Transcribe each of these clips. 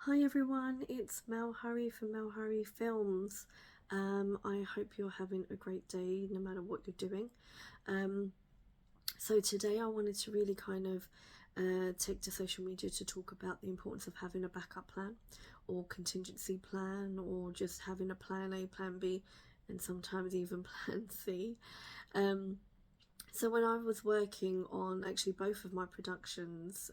Hi everyone, it's Mel Hurry from Mel Hurry Films. I hope you're having a great day no matter what you're doing. So today I wanted to really kind of take to social media to talk about the importance of having a backup plan or contingency plan, or just having a plan A, plan B, and sometimes even plan C. So when I was working on actually both of my productions,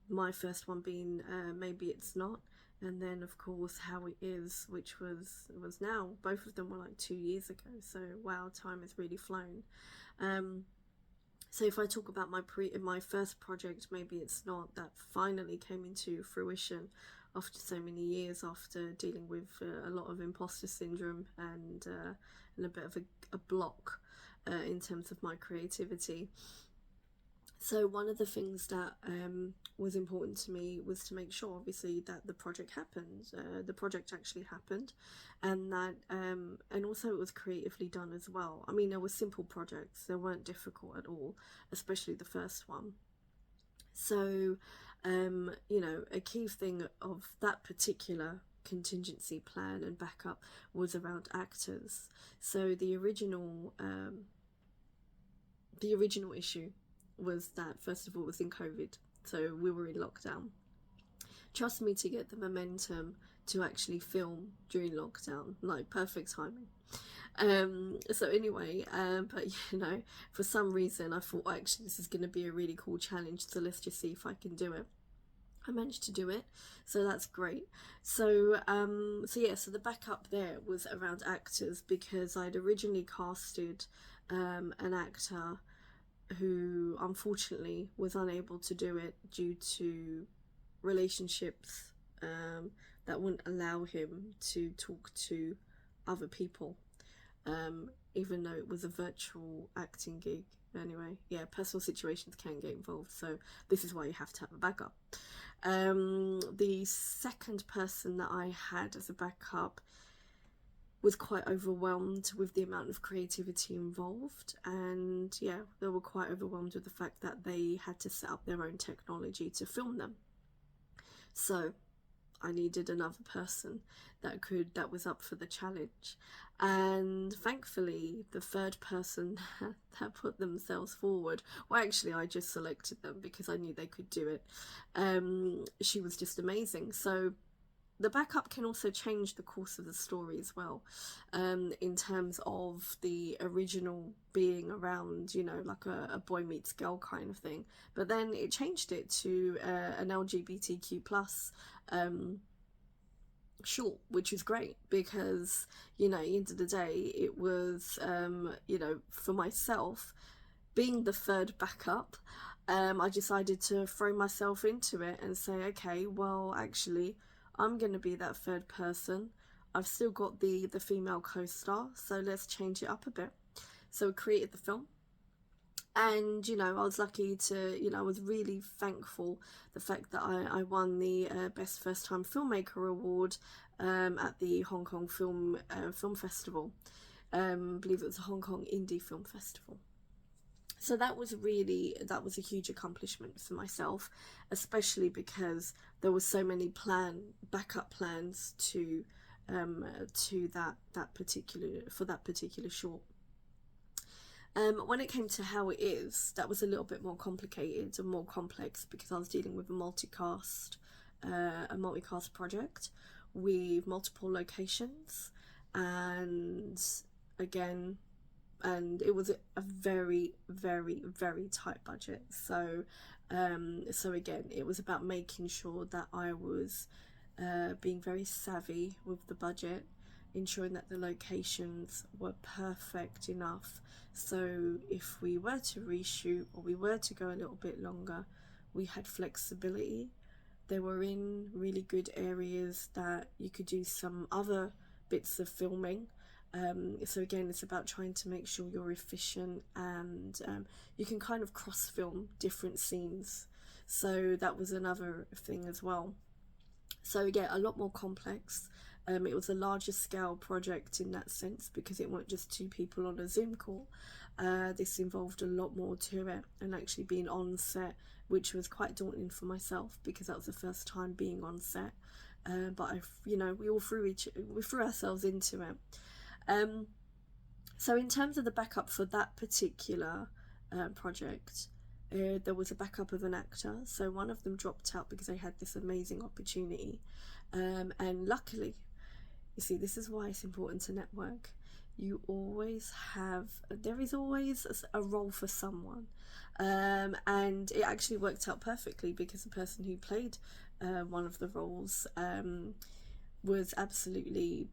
my first one being Maybe It's Not, and then of course How It Is, which was now, both of them were like 2 years ago, so wow, time has really flown. So if I talk about my first project, Maybe It's Not, that finally came into fruition after so many years, after dealing with a lot of imposter syndrome and a bit of a block in terms of my creativity. So one of the things that was important to me was to make sure, obviously, that the project happened. The project actually happened, and that and also it was creatively done as well. I mean, there were simple projects; they weren't difficult at all, especially the first one. So, a key thing of that particular contingency plan and backup was around actors. So the original issue was that, first of all, it was in COVID, so we were in lockdown. Trust me, to get the momentum to actually film during lockdown, like perfect timing. So anyway, but for some reason I thought, actually, this is going to be a really cool challenge, so let's just see if I can do it. I managed to do it, so that's great. So the backup there was around actors, because I'd originally casted an actor who unfortunately was unable to do it due to relationships that wouldn't allow him to talk to other people, even though it was a virtual acting gig. Anyway, yeah, personal situations can get involved, so this is why you have to have a backup. The second person that I had as a backup was quite overwhelmed with the amount of creativity involved, and yeah, they were quite overwhelmed with the fact that they had to set up their own technology to film them. So I needed another person that was up for the challenge, and thankfully the third person that put themselves forward, well, actually I just selected them because I knew they could do it. She was just amazing. So the backup can also change the course of the story as well, in terms of the original being around, like a boy meets girl kind of thing, but then it changed it to an LGBTQ plus short, which is great, because at the end of the day, it was for myself, being the third backup, I decided to throw myself into it and say, okay, well, actually, I'm going to be that third person. I've still got the female co-star, so let's change it up a bit. So we created the film, and I was lucky to, I was really thankful the fact that I won the best first time filmmaker award at the Hong Kong film festival. I believe it was a Hong Kong indie film festival. So that was a huge accomplishment for myself, especially because there were so many backup plans to that particular short. When it came to How It Is, that was a little bit more complicated and more complex, because I was dealing with a multicast project with multiple locations, and again, and it was a very, very, very tight budget. So again, it was about making sure that I was being very savvy with the budget, ensuring that the locations were perfect enough, so if we were to reshoot or we were to go a little bit longer, we had flexibility. They were in really good areas that you could do some other bits of filming. So again, it's about trying to make sure you're efficient, and you can kind of cross film different scenes. So that was another thing as well. So yeah, a lot more complex, It was a larger scale project in that sense, because it weren't just two people on a Zoom call. This involved a lot more to it, and actually being on set, which was quite daunting for myself because that was the first time being on set. But we all threw ourselves into it. So in terms of the backup for that particular project, there was a backup of an actor. So one of them dropped out because they had this amazing opportunity, and luckily, you see, this is why it's important to network. There is always a role for someone, and it actually worked out perfectly because the person who played one of the roles was absolutely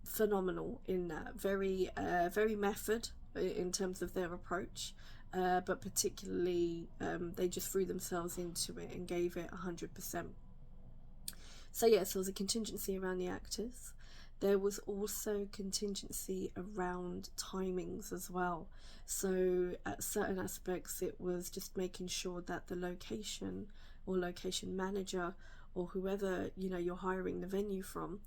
phenomenal in that. Very method in terms of their approach, but particularly they just threw themselves into it and gave it 100%. So yes, there was a contingency around the actors. There was also contingency around timings as well. So at certain aspects, it was just making sure that the location or location manager or whoever you're hiring the venue from,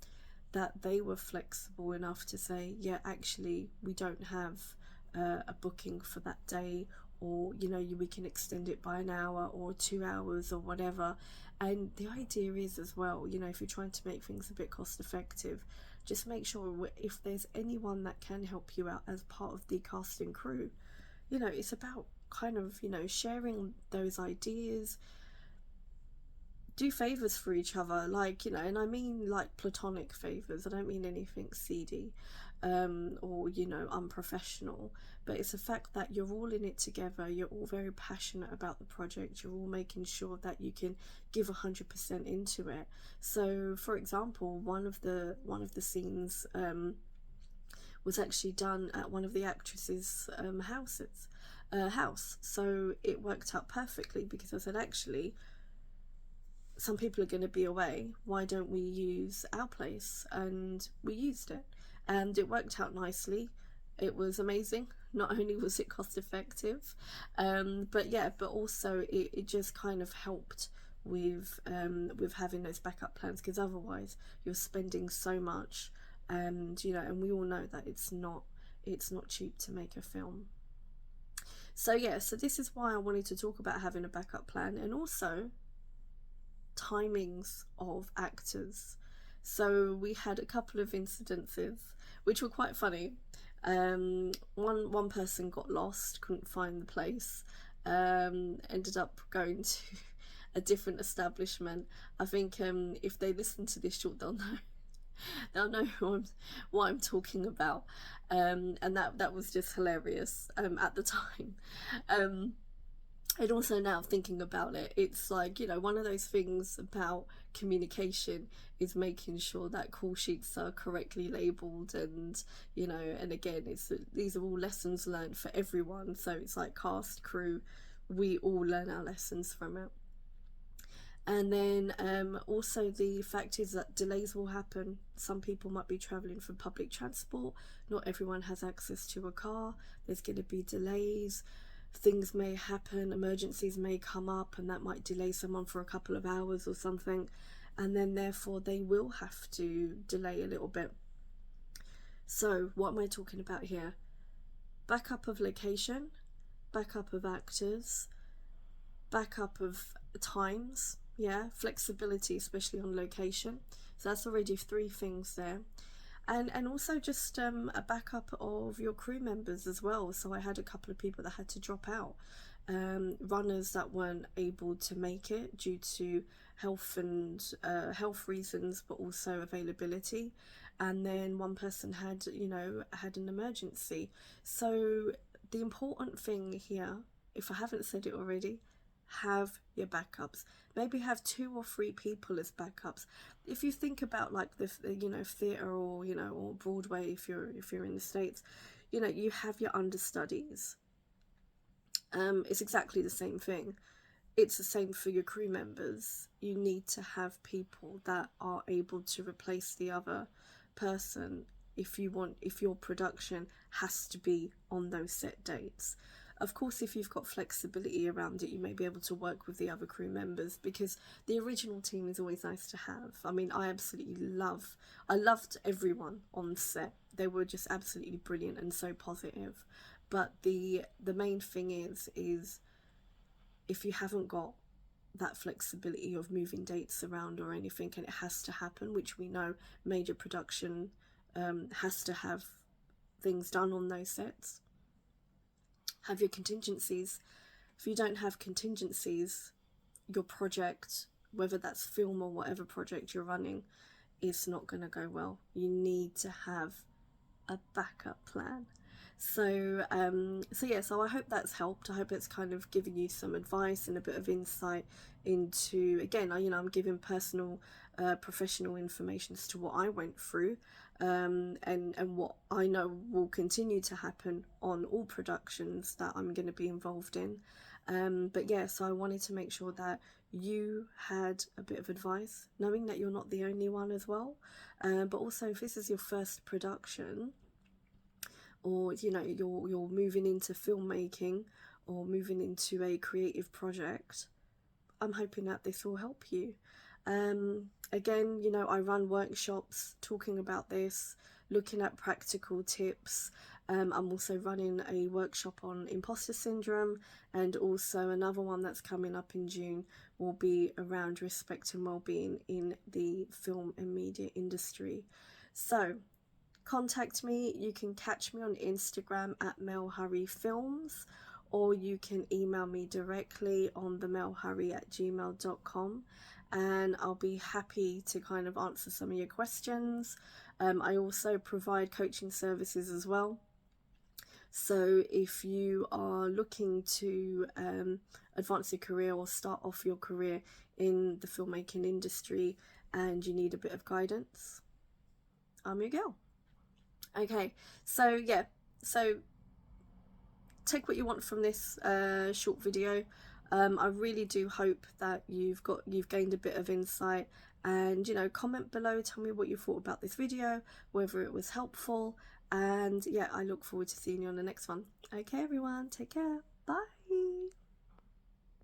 that they were flexible enough to say, yeah, actually we don't have a booking for that day, or we can extend it by an hour or 2 hours or whatever. And the idea is as well, if you're trying to make things a bit cost effective, just make sure if there's anyone that can help you out as part of the cast and crew, it's about kind of sharing those ideas. Do favors for each other, like, and I mean like platonic favors. I don't mean anything seedy or unprofessional, but it's the fact that you're all in it together, you're all very passionate about the project, you're all making sure that you can give 100% into it. So for example, one of the scenes was actually done at one of the actresses' house, so it worked out perfectly because I said, actually, some people are going to be away, why don't we use our place? And we used it, and it worked out nicely. It was amazing. Not only was it cost effective, but also it just kind of helped with having those backup plans, because otherwise you're spending so much, and and we all know that it's not cheap to make a film. So this is why I wanted to talk about having a backup plan, and also timings of actors. So we had a couple of incidences which were quite funny. One person got lost, couldn't find the place, ended up going to a different establishment. I think if they listen to this short, they'll know what I'm talking about, and that was just hilarious at the time. And also now thinking about it, it's like, one of those things about communication is making sure that call sheets are correctly labelled, and and again, these are all lessons learned for everyone. So it's like cast, crew, we all learn our lessons from it. And then also the fact is that delays will happen. Some people might be travelling for public transport, not everyone has access to a car, there's going to be delays. Things may happen, emergencies may come up, and that might delay someone for a couple of hours or something, and then therefore they will have to delay a little bit. So what am I talking about here? Backup of location, backup of actors, backup of times, flexibility, especially on location. So that's already 3 things there. And also just a backup of your crew members as well. So I had a couple of people that had to drop out, runners that weren't able to make it due to health reasons, but also availability. And then one person had an emergency. So the important thing here, if I haven't said it already, have your backups. Maybe have 2 or 3 people as backups. If you think about like the theatre or or Broadway, if you're in the States, you have your understudies. It's exactly the same thing. It's the same for your crew members. You need to have people that are able to replace the other person if your production has to be on those set dates. Of course, if you've got flexibility around it, you may be able to work with the other crew members, because the original team is always nice to have. I mean, I loved everyone on set. They were just absolutely brilliant and so positive. But the main thing is if you haven't got that flexibility of moving dates around or anything, and it has to happen, which we know major production has to have things done on those sets. Have your contingencies. If you don't have contingencies, your project, whether that's film or whatever project you're running, is not going to go well. You need to have a backup plan. So so I hope that's helped. I hope it's kind of given you some advice and a bit of insight into, again, I'm giving personal professional information as to what I went through, and what I know will continue to happen on all productions that I'm going to be involved in. But yeah, so I wanted to make sure that you had a bit of advice, knowing that you're not the only one as well. But also, if this is your first production, or you're moving into filmmaking or moving into a creative project, I'm hoping that this will help you. Again, I run workshops talking about this, looking at practical tips. I'm also running a workshop on imposter syndrome, and also another one that's coming up in June will be around respect and well-being in the film and media industry. So contact me. You can catch me on Instagram at themelhurry, or you can email me directly on themelhurry@gmail.com, and I'll be happy to kind of answer some of your questions. I also provide coaching services as well. So if you are looking to advance your career or start off your career in the filmmaking industry and you need a bit of guidance, I'm your girl. Okay, so yeah, so take what you want from this short video. I really do hope that you've gained a bit of insight, and comment below, tell me what you thought about this video, whether it was helpful, and yeah, I look forward to seeing you on the next one. Okay everyone, take care, bye.